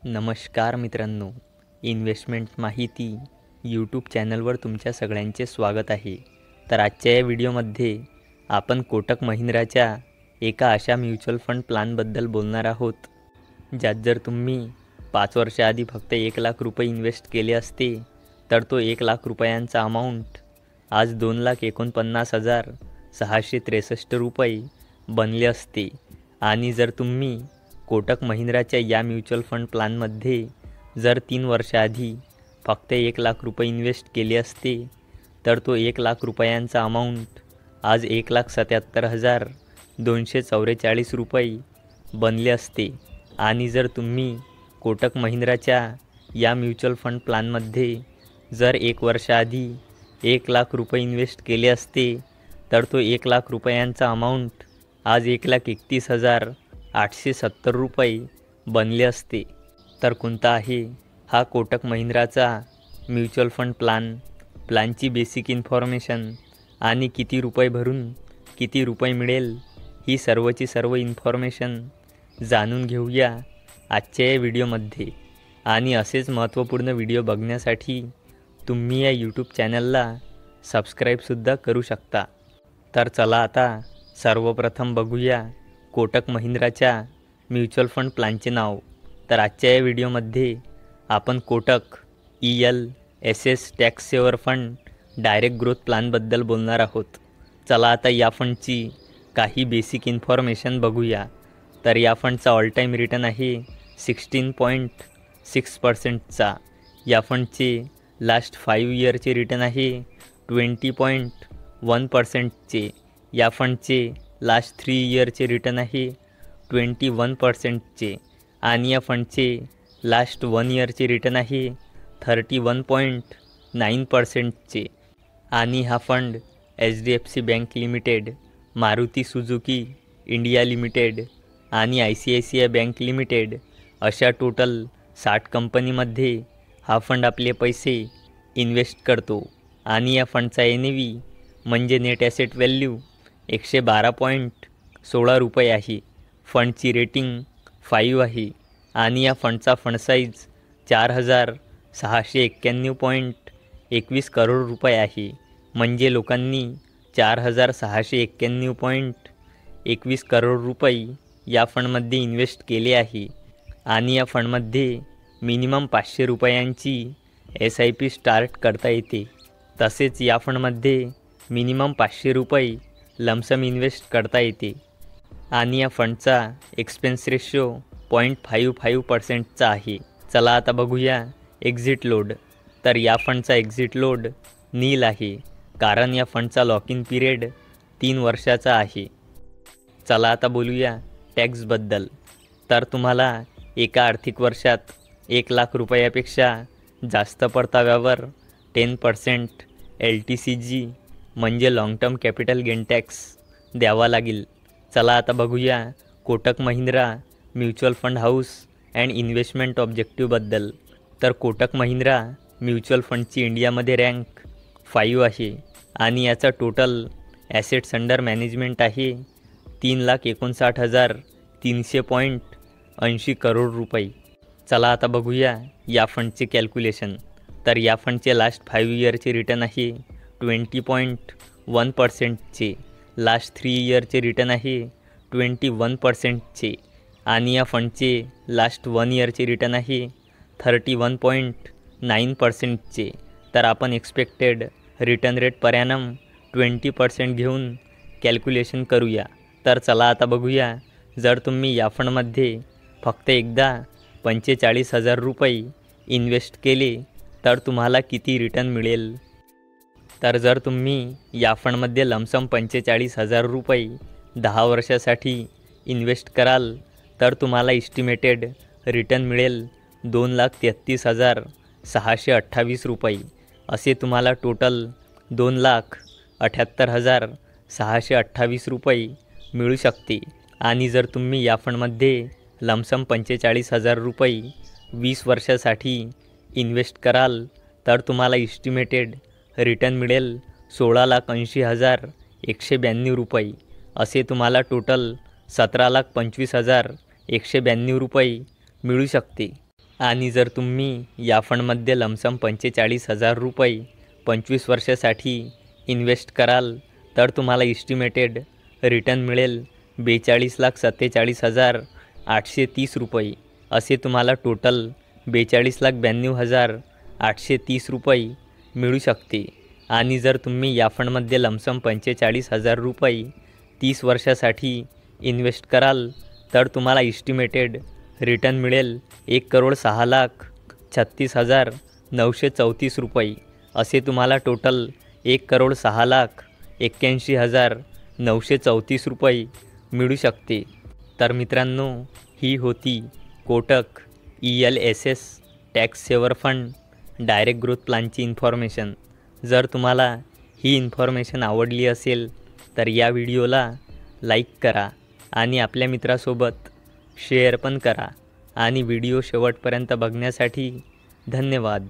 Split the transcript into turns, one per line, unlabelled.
नमस्कार मित्रांनो, इन्व्हेस्टमेंट माहिती यूट्यूब चॅनलवर तुमच्या सगळ्यांचे स्वागत आहे. तर आजच्या या व्हिडिओमध्ये आपण कोटक महिंद्राच्या एका अशा म्युच्युअल फंड प्लॅनबद्दल बोलणार आहोत, ज्यात जर तुम्ही 5 वर्षाआधी फक्त 1 लाख रुपये इन्व्हेस्ट केले असते तर तो 1 लाख रुपयांचा अमाऊंट आज 2,49,663 रुपये बनले असते. आणि जर तुम्ही कोटक महिंद्राच्या या म्युच्युअल फंड प्लॅनमध्ये जर 3 वर्षाआधी फक्त 1 लाख रुपये इन्व्हेस्ट केले असते तर तो 1 लाख रुपयांचा अमाऊंट आज 1,77,244 रुपये बनले असते. आणि जर तुम्ही कोटक महिंद्राच्या या म्युच्युअल फंड प्लॅनमध्ये जर 1 वर्षाआधी 1 लाख रुपये इन्व्हेस्ट केले असते तर तो 1 लाख रुपयांचा अमाऊंट आज 1,31,870 रुपये बनले असते. तर कोणता आहे हा कोटक महिंद्राचा म्युच्युअल फंड प्लॅनची बेसिक इन्फॉर्मेशन आणि किती रुपये भरून किती रुपये मिळेल ही सर्वची सर्व इन्फॉर्मेशन जाणून घेऊया आजच्या या व्हिडिओमध्ये. आणि असेच महत्त्वपूर्ण व्हिडिओ बघण्यासाठी तुम्ही या यूट्यूब चॅनलला सबस्क्राईबसुद्धा करू शकता. तर चला आता सर्वप्रथम बघूया कोटक महिंद्राच्या म्युच्युअल फंड प्लॅनचे नाव. तर आजच्या या व्हिडिओमध्ये आपण Kotak ELSS tax saver fund direct growth प्लॅनबद्दल बोलणार आहोत. चला आता या फंडची काही बेसिक इन्फॉर्मेशन बघूया. तर या फंडचा ऑल टाईम रिटर्न आहे 16.6%चा. या फंडचे लास्ट 5 इयरचे रिटर्न आहे 20.1%चे. या फंडचे लास्ट 3 इयरचे रिटर्न आहे 21%चे. आणि या फंडचे लास्ट 1 इयरचे रिटर्न आहे 31.9%चे. आणि हा fund HDFC bank limited, Maruti Suzuki India limited आणि ICICI बँक लिमिटेड अशा टोटल 60 कंपनीमध्ये हा फंड आपले पैसे इन्व्हेस्ट करतो. आणि या फंडचा NAV म्हणजे नेट ॲसेट व्हॅल्यू 112.16 रुपये आहे. फंडची रेटिंग 5 आहे. आणि या फंडचा फंड साईज 4,691.21 करोड रुपये आहे. म्हणजे लोकांनी 4,691.21 करोड रुपये या फंडमध्ये इन्व्हेस्ट केले आहे. आणि या फंडमध्ये मिनिमम 500 रुपयांची SIP स्टार्ट करता येते. तसेच या फंडमध्ये मिनिमम 500 रुपये लमसम इन्व्हेस्ट करता येते. आणि या फंडचा एक्सपेन्स रेशो 0.55%चा आहे. चला आता बघूया एक्झिट लोड. तर या फंडचा एक्झिट लोड नील आहे, कारण या फंडचा लॉक इन पिरियड 3 वर्षाचा आहे. चला आता बोलूया टॅक्सबद्दल. तर तुम्हाला एका आर्थिक वर्षात 1 लाख रुपयापेक्षा जास्त परताव्यावर 10% LTCG म्हणजे long term capital gain tax द्यावा लागेल. चला आता बघूया Kotak Mahindra mutual fund house and investment ऑब्जेक्टिव्हबद्दल. तर कोटक महिंद्रा म्युच्युअल फंडची इंडियामध्ये रँक 5 आहे. आणि याचा टोटल ॲसेट्स अंडर मॅनेजमेंट आहे 3,59,300.80 करोड रुपये. चला आता बघूया या फंडचे कॅल्क्युलेशन. तर या फंडचे लास्ट 5 इयरचे रिटर्न आहे 20.1%चे. लास्ट 3 इयरचे रिटर्न आहे 21%चे. आणि या फंडचे लास्ट 1 इयरचे रिटर्न आहे 31.9%चे. तर आपण expected return rate per annum 20% घेऊन कॅल्क्युलेशन करूया. तर चला आता बघूया, जर तुम्ही या फंडमध्ये फक्त एकदा 45,000 रुपये इन्व्हेस्ट केले तर तुम्हाला किती रिटर्न मिळेल. तर जर तुम्ही या फंडमध्ये लमसम 45,000 रुपये 10 वर्षासाठी इन्व्हेस्ट कराल तर तुम्हाला इस्टिमेटेड रिटर्न मिळेल 2,33,628 रुपये. असे तुम्हाला टोटल 2,78,628 रुपये मिळू शकते. आणि जर तुम्ही या फंडमध्ये लमसम 45,000 रुपये 20 वर्षासाठी इन्व्हेस्ट कराल तर तुम्हाला इस्टिमेटेड रिटर्न मिळेल 16,80,192 रुपये. असे तुम्हाला टोटल 17,25,192 रुपये मिळू शकते. आणि जर तुम्ही या फंडमध्ये लमसम 45,000 रुपये 25 वर्षासाठी इन्व्हेस्ट कराल तर तुम्हाला इस्टिमेटेड रिटर्न मिळेल 42,47,830 रुपये. असे तुम्हाला टोटल 42,92,830 रुपये मिळू शकते. आणि जर तुम्ही या फंडमध्ये लमसम 45,000 रुपये 30 वर्षासाठी इन्व्हेस्ट कराल तर तुम्हाला इस्टिमेटेड रिटर्न मिळेल 1,06,36,934 रुपये. असे तुम्हाला टोटल 1,06,81,934 रुपये मिळू शकते. तर मित्रांनो, ही होती Kotak ELSS tax saver fund direct growth प्लॅनची इन्फॉर्मेशन. जर तुम्हाला ही इन्फॉर्मेशन आवडली असेल तर या व्हिडिओला लाईक करा आणि आपल्या मित्रासोबत शेअर पण करा. आणि व्हिडिओ शेवटपर्यंत बघण्यासाठी धन्यवाद.